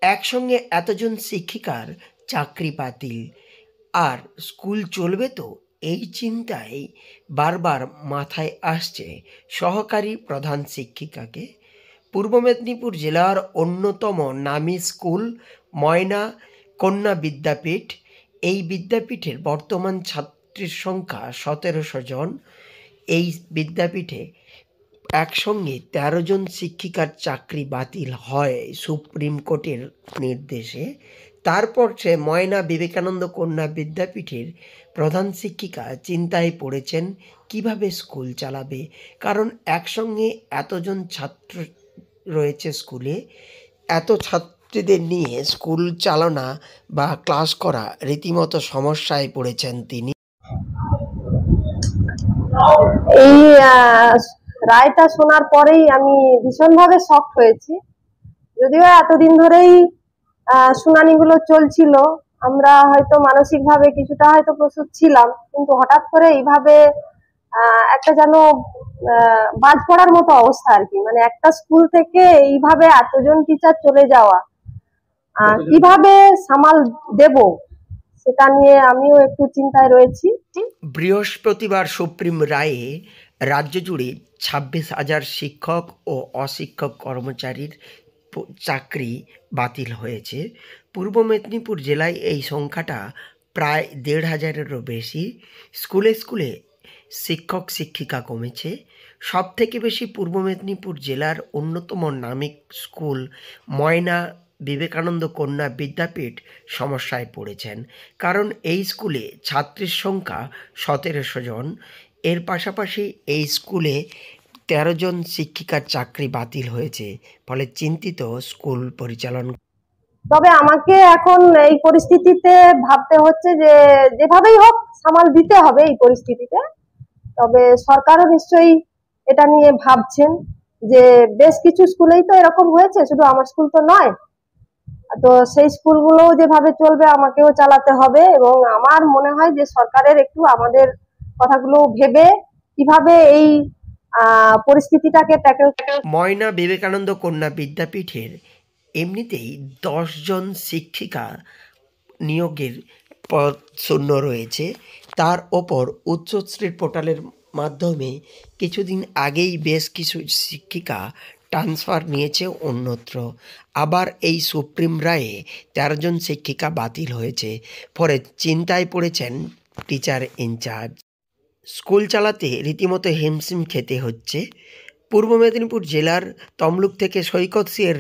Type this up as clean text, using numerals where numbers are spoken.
একসঙ্গে এতজন শিক্ষিকার চাকরি বাতিল, আর স্কুল চলবে তো? এই চিন্তায় বারবার মাথায় আসছে সহকারী প্রধান শিক্ষিকাকে। পূর্ব মেদিনীপুর জেলার অন্যতম নামী স্কুল ময়না কন্যা বিদ্যাপীঠ। এই বিদ্যাপীঠের বর্তমান ছাত্রীর সংখ্যা ১৭০০ জন। এই বিদ্যাপীঠে একসঙ্গে ১৩ জন শিক্ষিকার চাকরি বাতিল হয় সুপ্রিম কোর্টের নির্দেশে। তারপর সে ময়না বিবেকানন্দ কন্যা বিদ্যাপীঠের প্রধান শিক্ষিকা চিন্তায় পড়েছেন কিভাবে স্কুল চালাবে। কারণ একসঙ্গে এতজন ছাত্র রয়েছে স্কুলে, এত ছাত্রীদের নিয়ে স্কুল চালনা বা ক্লাস করা রীতিমতো সমস্যায় পড়েছেন তিনি। এই রায়টা শোনার পরেই আমি ভীষণভাবে শক হয়েছি। যদিও এতদিন ধরেই শুনানিগুলো চলছিল, আমরা হয়তো মানসিকভাবে কিছুটা হয়তো প্রস্তুত ছিলাম, কিন্তু হঠাৎ করে এইভাবে একটা যেন বাজ পড়ার মতো অবস্থা আর কি। মানে একটা স্কুল থেকে এইভাবে এতজন টিচার চলে যাওয়া, কিভাবে সামাল দেব সেটা নিয়ে আমিও একটু চিন্তায় রয়েছি। বৃহস্পতিবার সুপ্রিম রায়ে রাজ্য জুড়ে ২৬,০০০ শিক্ষক ও অশিক্ষক কর্মচারীর চাকরি বাতিল হয়েছে। পূর্ব মেদিনীপুর জেলায় এই সংখ্যাটা প্রায় ১,৫০০-এরও বেশি। স্কুলে স্কুলে শিক্ষক শিক্ষিকা কমেছে। সবথেকে বেশি পূর্ব মেদিনীপুর জেলার অন্যতম নামী স্কুল ময়না বিবেকানন্দ কন্যা বিদ্যাপীঠ সমস্যায় পড়েছেন। কারণ এই স্কুলে ছাত্রীর সংখ্যা ১৭০০ জন। এর পাশাপাশি এই স্কুলে ১৩ জন শিক্ষিকার চাকরি বাতিল হয়েছে, ফলে চিন্তিত স্কুল পরিচালন। তবে আমাকে এখন এই পরিস্থিতিতে ভাবতে হচ্ছে যে যেভাবেই হোক সামাল দিতে হবে এই পরিস্থিতিতে। তবে সরকারও নিশ্চয়ই এটা নিয়ে ভাবছেন, যে বেশ কিছু স্কুলেই তো এরকম হয়েছে, শুধু আমার স্কুল তো নয়। তো সেই স্কুলগুলো যেভাবে চলবে আমাকেও চালাতে হবে, এবং আমার মনে হয় যে সরকারের একটু আমাদের কথাগুলো ভেবে কিভাবে এই পরিস্থিতিটাকে ট্যাকেল। ময়না বিবেকানন্দ কন্যা বিদ্যাপীঠের এমনিতেই ১০ জন শিক্ষিকা নিয়োগের পদ শূন্য রয়েছে। তার ওপর উচ্চশ্রীর পোর্টালের মাধ্যমে কিছুদিন আগেই বেশ কিছু শিক্ষিকা ট্রান্সফার নিয়েছে অন্যত্র। আবার এই সুপ্রিম রায়ে ১৩ জন শিক্ষিকা বাতিল হয়েছে, ফলে চিন্তায় পড়েছেন টিচার ইনচার্জ। স্কুল চালাতে রীতিমতো হিমশিম খেতে হচ্ছে। পূর্ব মেদিনীপুর জেলার তমলুক থেকে সৈকত সিংয়ের